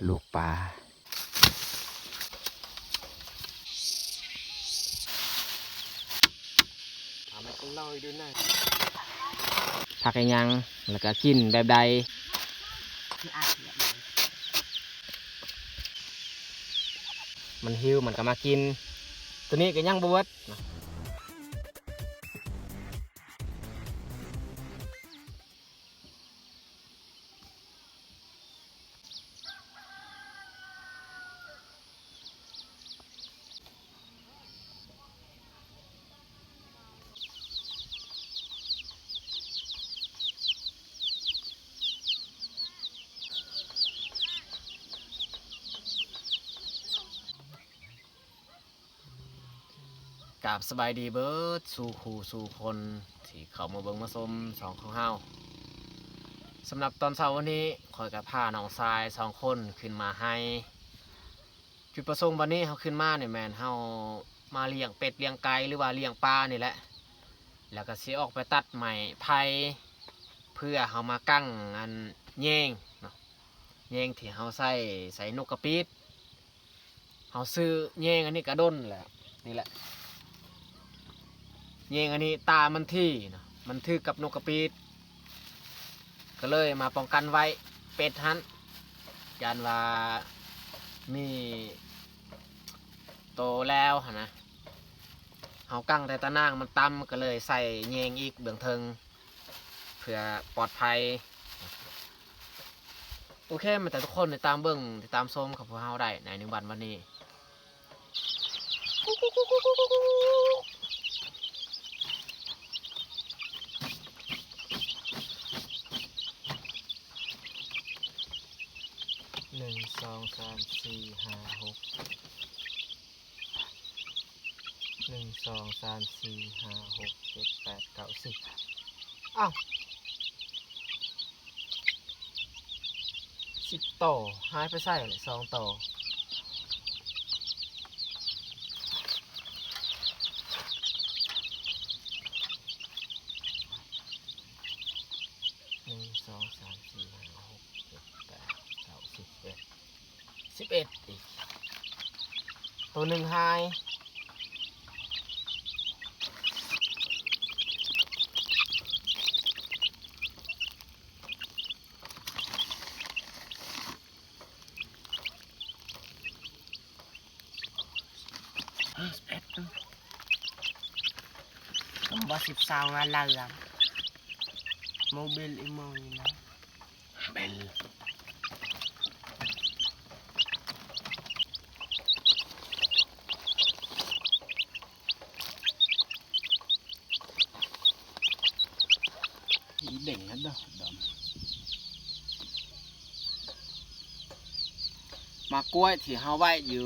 ลูกปลาทำให้กูเล่าให้ดูหน่อยผักยังแล้วก็กินแบบใดมันหิวมันก็มากินตัวนี้ก็ยังบวชกราบสบายดีเบิร์ดสู่คู่สู่คนที่เขามาเบิ่งมาชมสองของเฮาสำหรับตอนเช้าวันนี้คอยกับพาน้องทราย2 คนขึ้นมาให้จุดประสงค์วันนี้เขาขึ้นมาเนี่ยแมนเฮามาเลี้ยงเป็ดเลี้ยงไก่หรือว่าเลี้ยงปลานี่แหละแล้วก็สิออกไปตัดไม้ไผ่เพื่อเฮามากั้งอันแยงเนาะแยงที่เฮาใส่นกกระปิดเฮาซื้อแยงอันนี้กระด้นแหละนี่แหละแยงอันนี้ตามันที่เนาะมันถือกับนกกระปิดก็เลยมาป้องกันไว้เป็ดหันยานว่ามีโตแล้วนะเฮากั้งแต่ตะนางมันต่ำก็เลยใส่แยงอีกเบื้องเทิงเพื่อปลอดภัยโอเคมาแต่ทุกคนติดตามเบิ่งติดตามชมกับพวกเฮาได้ใน1 วันนี้1 2 3 4 5 6 1 2 3 4 5 6 7 8 9 10อ้าว10 ต่อหายไปใส่เลย2 ต่อ11อีกตัวหนึ่งหายผมว่า12 ngàn lần rồi mobil imoนี่นะเบลอีเด่งนะดอกดำมากล้วยที่เฮาไว้อยู่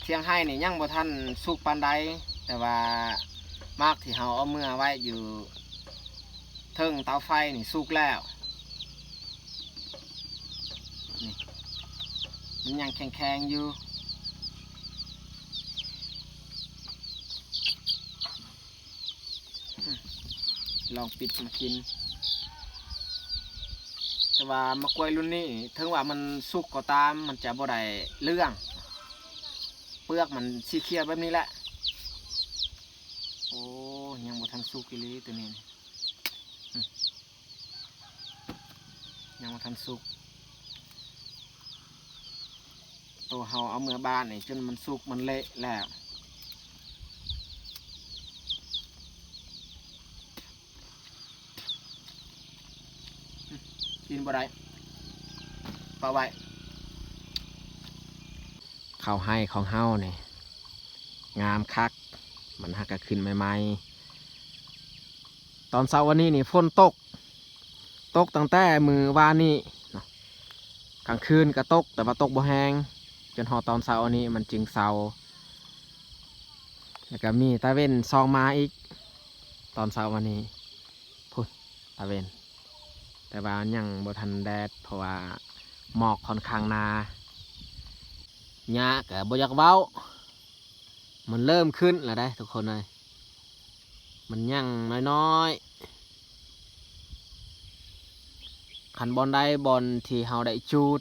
เที่ยงให้นี่ยังบ่ทันสุกปานใดแต่ว่ามากที่เฮาเอาเมื่อไว้อยู่เทิงเตาไฟนี่สุกแล้วนี่มันยังแข็งๆอยู่ลองปิดมากินแต่ว่ามะกล้วยรุ่นนี้ถึงว่ามันสุกก็ตามมันจะบ่ได้เรื่องเปลือกมันสีเขียวแบบนี้แหละโอ้ยังบ่ทันสุกอีหลีตัวนี้ยังบ่ทันสุกตัวเฮาเอาเมื่อบ้านนี่จนมันสุกมันเละแล้วกินบ่ได้ปลาไว้ข้าวให้ของเฮาเนี่ยงามคักมันหักกะขึ้นใหม่ๆตอนเช้าวันนี้นี่ฝนตกตั้งแต่มือวานนี้กลางคืนก็ตกแต่ว่าตกบ่แห้งจนหอตอนเช้าวันนี้มันจึงเช้าแล้วก็มีตะเว้นซองมาอีกตอนเช้าวันนี้พุ่นตะเว้นแต่ว่ายังบ่ทันแดดเพราะว่าหมอกค่อนข้างหนาหญ้าก็บ่อยากเว้ามันเริ่มขึ้นแล้วได้ทุกคนเลยมันยังน้อยๆขันบอลได้บอลที่เฮาได้จูด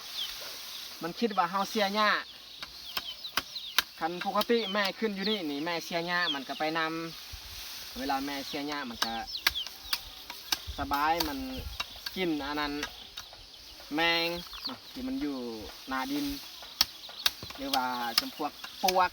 มันคิดว่าเฮาเสียหญ้าคันปกติแม่ขึ้นอยู่นี่แม่เสียหญ้ามันก็ไปนำเวลาแม่เสียหญ้ามันก็สบายมันกินอันนั้นแมงที่มันอยู่หน้าดินหรือว่าจำพวกปวก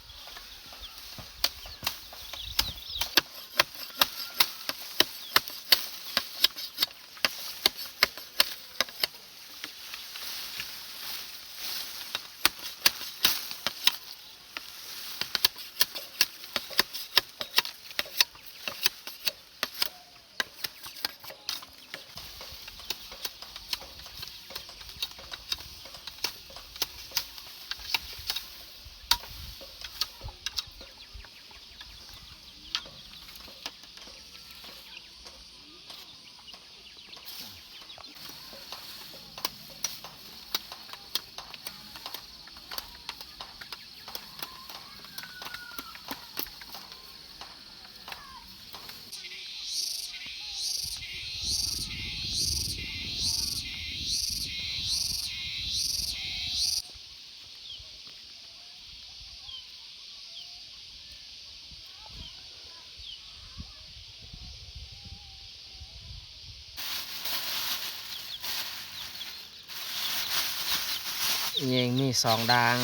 ยังมี2ด่าง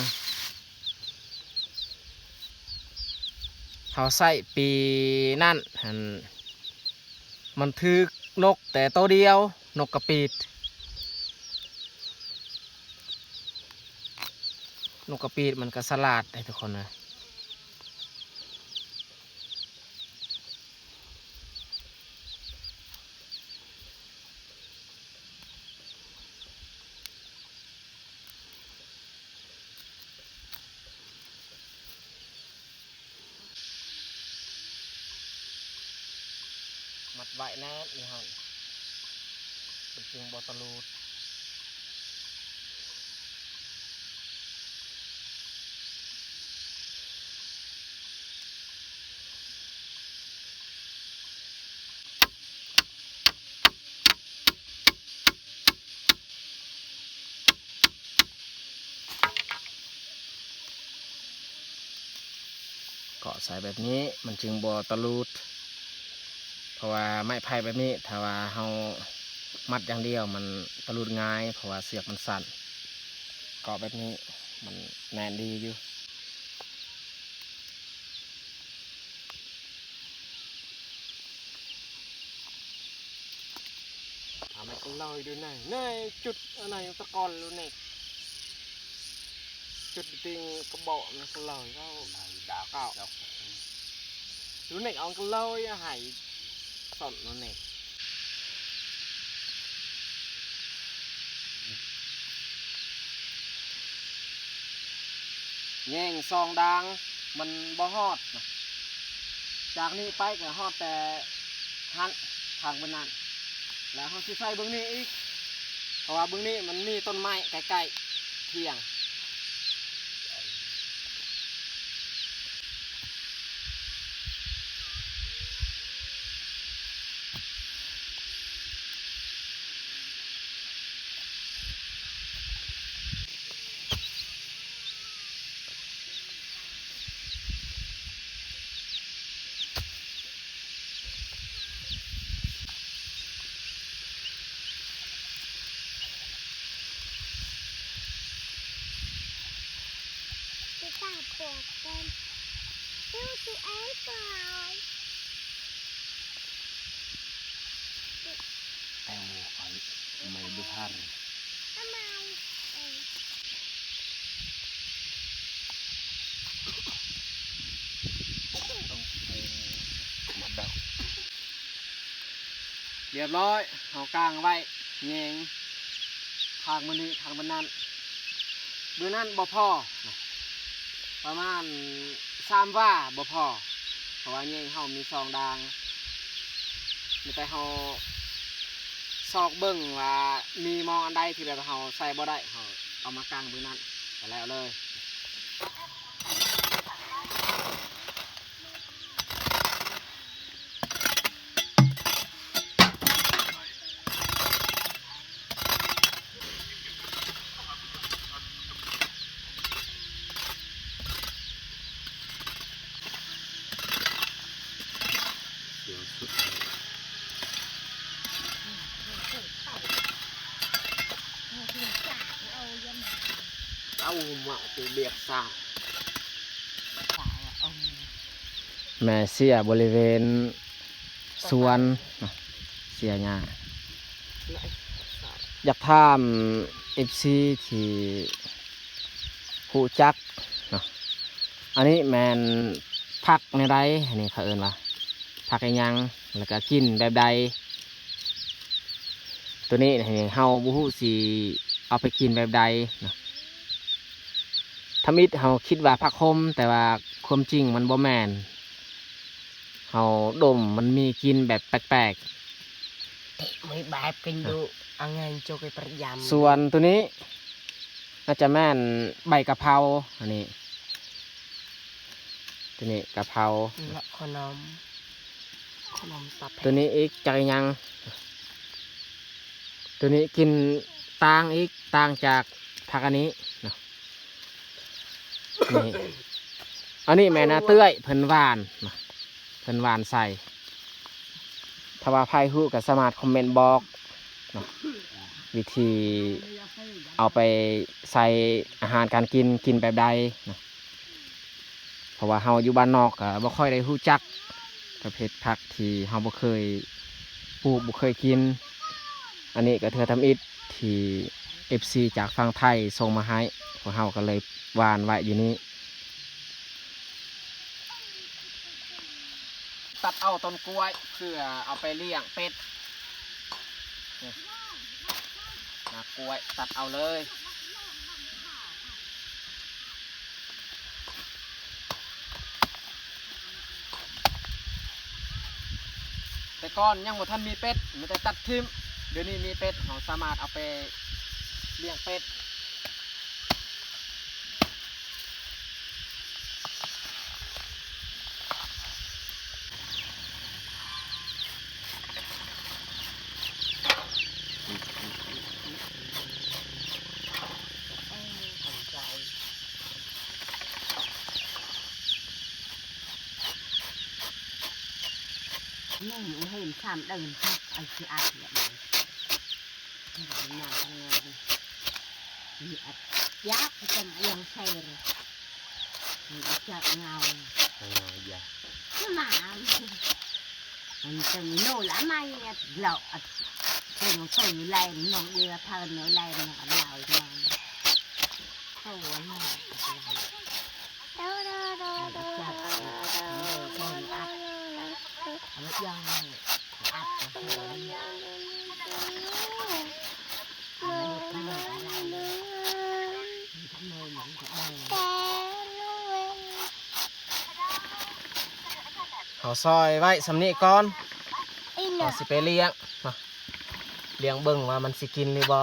เขาใส่ปีนั่นมันทึกนกแต่ตัวเดียวนกกระปีดนกกระปีดมันก็สลัดได้ทุกคนนะมัดไว้แน่นี่ฮะเป็นจึงบอตลูดเกาะใส่แบบนี้มันจึงบอตลูดเพราะว่าไม้ไผ่แบบนี้ถ้าว่าเฮามัดอย่างเดียวมันตะลุดง่ายเพราะว่าเสือกมันสั่นเกาะแบบนี้มันแน่นดีอยู่ทำให้กันเลยดูหน่อยนี่จุดอะไรตะกอนรู้เนี่ยจุดติงกระบอกมันกันเลยก็ด่าเก่ารู้เนี่ยเอากันเลยหายสดรู้เนี่ยแง่งซองดังมันบ่ฮอดนะจากนี้ไปก็ฮอดแต่ทางบนนั้นแล้วเขาสิใส่เบื้องนี้อีกเพราะว่าเบื้องนี้มันมีต้นไม้ใกล้ๆเที่ยงตาปวดกันดูตัวเองเปล่าแตงโมไฟไม่ดูทันทำไมมัดดอกเรียบร้อยเอากลางไว้เงงทางมันนี้ทางมันนั้นดูนั่นบ่พอประมาณ3 ว่าบ่พอเพราะว่าเงงเฮามี2ด่างมีแต่เฮาซอกเบิ่งว่ามีมองอันใดที่แบบเฮาใส่บ่ได้เฮาเอามากางดูนั่นไปแล้วเลย mà từ biệt sao ông แม่เสียบริเวณสวนเนาะเสียหญ้า lại อยากถามเอฟซีที่หูจักเนาะอันนี้แมนผักในใดอันนี้เขาเอิ้นว่าผักไอ้หยังแล้วก็กินแบบใดตัวนี้ให้เฮาบ่ฮู้สิเอาไปกินแบบใดเนาะทำอิดเฮาคิดว่าผักคมแต่ว่าความจริงมันบ่แม่นเฮาดมมันมีกลินแบบแปลก mấy bẹp kinh độ ăn anh cho cái bật giảm ๆส่วนตัวนี้น่าจะแม่นใบกะเพราอันนี้ตัวนี้กะเพรา lọ con nóm sập ตัวนี้อีกจักรยังตัวนี้กินต่างอีกต่างจากผักอันนี้เนาะนี่อันนี้แม่นาเตื้อยเพิ่นหวานเนาะเพิ่นหวานใส่ถ้าว่าใครฮู้ก็สามารถคอมเมนต์บอกเนาะวิธีเอาไปใส่อาหารการกินแบบใดเนาะเพราะว่าเฮาอยู่บ้านนอกก็บ่ค่อยได้ฮู้จักประเภทผักที่เฮาบ่เคยปลูกบ่เคยกิน อันนี้ก็เธอทำอิฐที่ FC จากฝั่งไทยส่งมาให้พวกเฮาก็เลยหวานไว้อยู่นี้ตัดเอาต้นกล้วยเพื่อเอาไปเลี้ยงเป็ดนะกล้วยตัดเอาเลยแต่ก่อนยังบ่ทันมีเป็ดมันจะตัดทิมเดี๋ยวนี้มีเป็ดเราสามารถเอาไปเลี้ยงเป็ดnó hình xàm đừng anh chị ăn vậy này nhà thằng này bị ắt giáp trong yên xe rồi chợ ngào dạ mà anh từng nô lắm anh lậu từng từng lên nó đi ra thân nó lên nó lậu nó thôi nó nó dân ápเขาซอยไว้สำนีก่อน Ý เขา nè สิไปเลี้ยงเนาะเลี้ยงเบิ่งว่ามันสิกินหรือบ่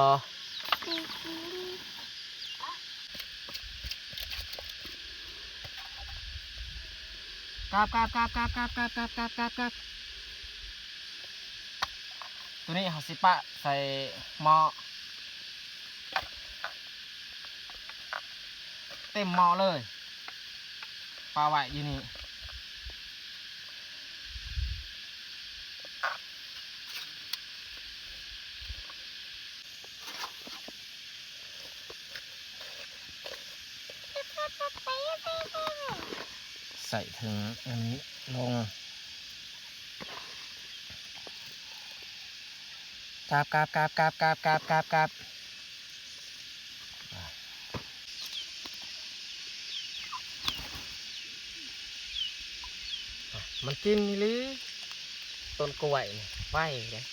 กราบตัวนี้เขาสิปะใส่หม้อเต็มหม้อเลยปลาไว้อยู่นี่ใส่ถึงอันนี้ลงกราบมันกินนี่หรือต้นกล้วยนี่ไว้เลย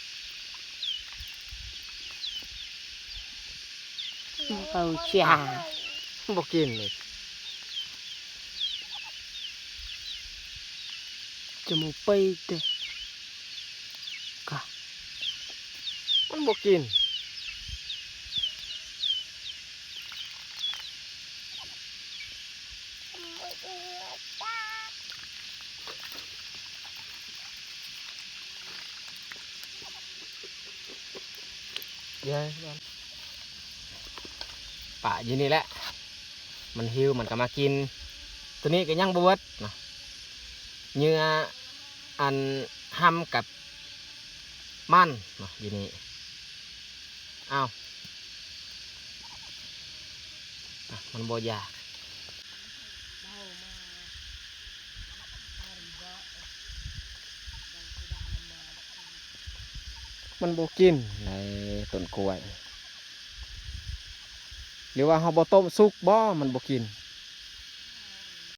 cầu trà บ่กินเลย cho một pây tê cả มันบ่กินเย้ป่าอยู่นี่แหละมันหิวมันก็มากินตัวนี้ก็ยังบ่เบิดเนาะเนื้ออันห้ำกับมันเนาะอยู่นี่อ้าว มันบ่อยาก มันบ่กินในต้นกล้วยหรือว่าเฮาบ่ต้มสุกบ่มันบ่กิน